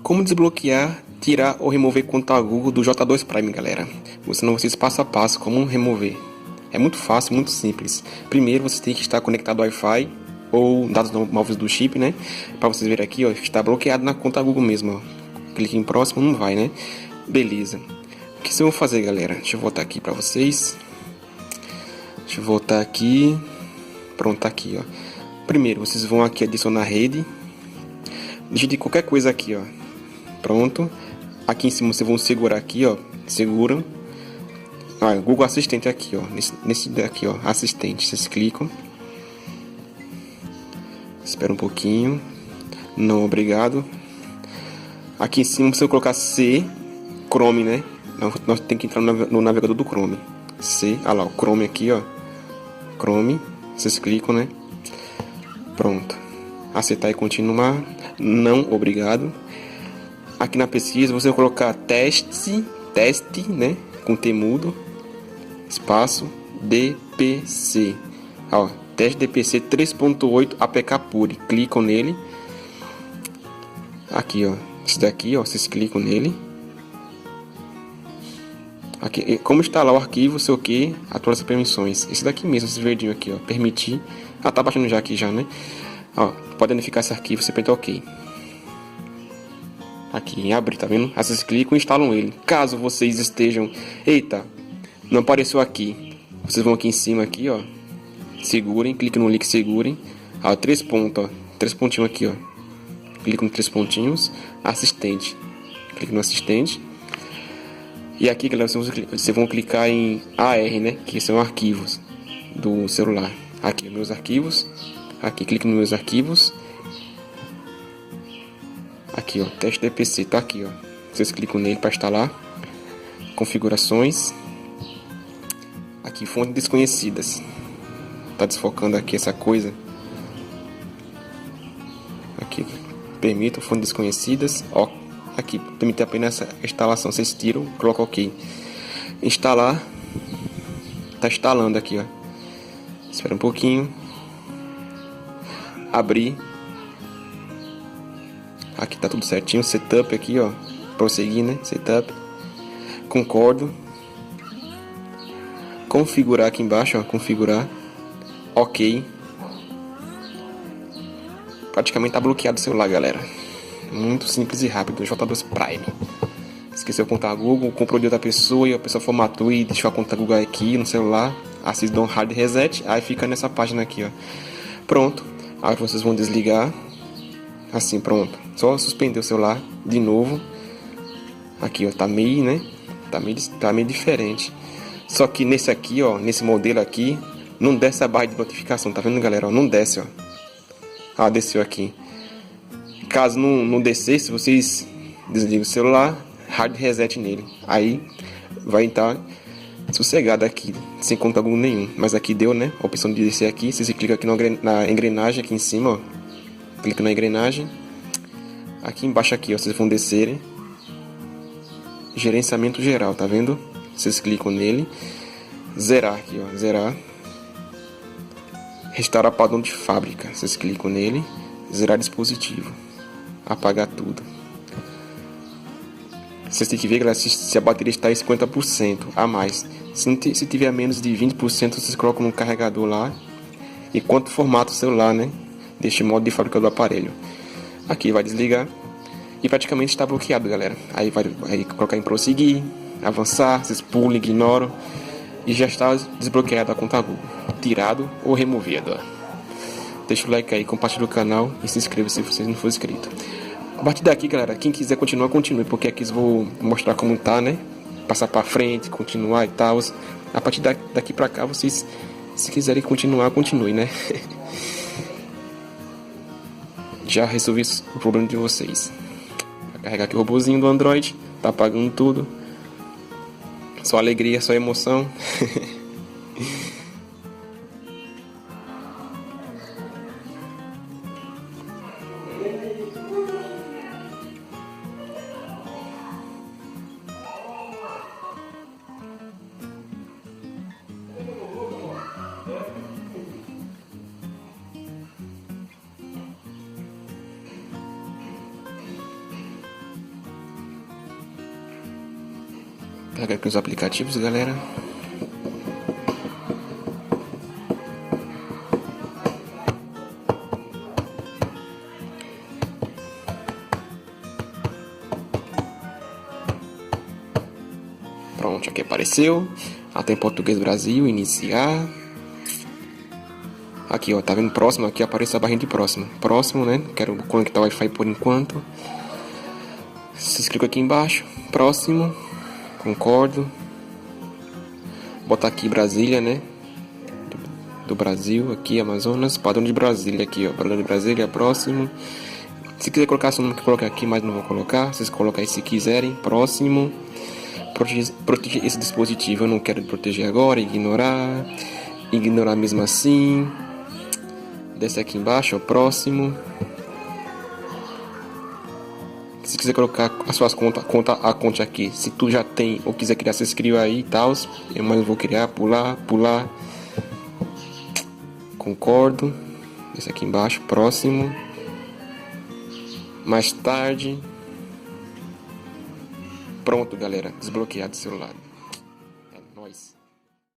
Como desbloquear, tirar ou remover conta Google do J2 Prime, galera? Vou ensinar vocês passo a passo como remover. É muito fácil, muito simples. Primeiro você tem que estar conectado ao Wi-Fi ou dados móveis do chip, né? Para vocês verem aqui, ó, está bloqueado na conta Google mesmo, ó. Clique em próximo, não vai, né? Beleza. O que vocês vão fazer, galera? Deixa eu voltar aqui para vocês. Deixa eu voltar aqui. Pronto, tá aqui, ó. Primeiro, vocês vão aqui adicionar rede. Digite qualquer coisa aqui, ó. Pronto. Aqui em cima vocês vão segurar aqui, ó. Seguram. Ah, Google Assistente aqui, ó. Nesse daqui, ó. Assistente. Vocês clicam. Espera um pouquinho. Não, obrigado. Aqui em cima você vai colocar C. Chrome, né? Nós temos que entrar no navegador do Chrome. C. Ah lá, o Chrome aqui, ó. Chrome. Vocês clicam, né? Pronto. Aceitar e continuar. Não, obrigado. Aqui na pesquisa você vai colocar teste, né? Com T mudo, espaço, DPC. Ó, teste DPC 3.8 APK Pure. Clicam nele. Aqui, ó. Esse daqui, ó. Vocês clicam nele. Aqui, como instalar o arquivo, sei o que, atualiza permissões. Esse daqui mesmo, esse verdinho aqui, ó. Permitir. Ah, tá baixando já aqui já, né? Ó, pode identificar esse arquivo, você aperta OK. Aqui em abrir, tá vendo? Aí vocês clicam e instalam ele. Caso vocês estejam... Eita, não apareceu aqui. Vocês vão aqui em cima, aqui, ó. Segurem, cliquem no link, segurem. Ó, 3 pontos, ó. 3 pontinhos aqui, ó. Clique no 3 pontinhos. Assistente. Clique no assistente. E aqui, galera, vocês vão clicar em AR, né? Que são arquivos do celular. Aqui, meus arquivos. Aqui, clique nos meus arquivos. Aqui, ó, teste DPC, tá aqui, ó. Vocês clicam nele para instalar. Configurações. Aqui, fontes desconhecidas. Tá desfocando aqui essa coisa. Aqui, permita fontes desconhecidas. Ó, aqui, permite apenas essa instalação. Vocês tiram, colocam OK. Instalar. Tá instalando aqui, ó. Espera um pouquinho. Abrir. Aqui tá tudo certinho. Setup aqui, ó. Prosseguir, né? Setup. Concordo. Configurar aqui embaixo, ó. Configurar. OK. Praticamente tá bloqueado o celular, galera. Muito simples e rápido. J2 Prime. Esqueceu a conta Google, comprou de outra pessoa e a pessoa formatou e deixou a conta Google aqui no celular. Aí vocês dão um hard reset. Aí fica nessa página aqui, ó. Pronto. Aí vocês vão desligar. Assim, pronto. Só suspender o celular de novo. Aqui, ó, tá meio, né? Tá meio diferente. Só que nesse aqui, ó, nesse modelo aqui, não desce a barra de notificação, tá vendo, galera? Ó, não desce, ó. Ah, desceu aqui. Caso não descesse, vocês desligam o celular, hard reset nele. Aí vai estar sossegado aqui, sem conta Google nenhum. Mas aqui deu, né? A opção de descer aqui. Vocês clicam aqui na engrenagem aqui em cima, ó. Clica na engrenagem. Aqui embaixo aqui, ó, vocês vão descerem. Gerenciamento geral, tá vendo? Vocês clicam nele. Zerar aqui, ó, zerar. Restaurar padrão de fábrica. Vocês clicam nele. Zerar dispositivo. Apagar tudo. Vocês têm que ver, galera, se a bateria está em 50% a mais. Se tiver menos de 20%, vocês colocam no carregador lá. E quanto formata o celular, né? Deste modo de fábrica do aparelho. Aqui vai desligar. E praticamente está bloqueado, galera. Aí vai colocar em prosseguir, avançar, vocês pulam, ignoram. E já está desbloqueado a conta Google. Tirado ou removido. Deixa o like aí, compartilha o canal e se inscreva se você não for inscrito. A partir daqui, galera, quem quiser continuar, continue. Porque aqui eu vou mostrar como tá, né? Passar para frente, continuar e tal. A partir daqui para cá, vocês, se quiserem continuar, continue, né? Já resolvi o problema de vocês. Vou carregar aqui o robozinho do Android. Tá apagando tudo. Só alegria, só emoção. Pega aqui os aplicativos, galera. Pronto, aqui apareceu. Até em português Brasil, iniciar. Aqui, ó, tá vendo próximo? Aqui aparece a barrinha de próximo. Próximo, né? Quero conectar o Wi-Fi por enquanto. Se clica aqui embaixo. Próximo. Concordo. Botar aqui Brasília, né? Do Brasil, aqui, Amazonas. Padrão de Brasília, aqui, ó. Padrão de Brasília, próximo. Se quiser colocar seu nome, que colocar aqui, mas não vou colocar. Vocês colocam aí se quiserem. Próximo. Proteger esse dispositivo. Eu não quero proteger agora. Ignorar. Ignorar mesmo assim. Desce aqui embaixo, ó, próximo. Se quiser colocar as suas a conta aqui, se tu já tem ou quiser criar, você escreva aí e tal. Eu mais vou criar, pular. Concordo. Desce aqui embaixo, próximo. Mais tarde. Pronto, galera, desbloqueado o celular.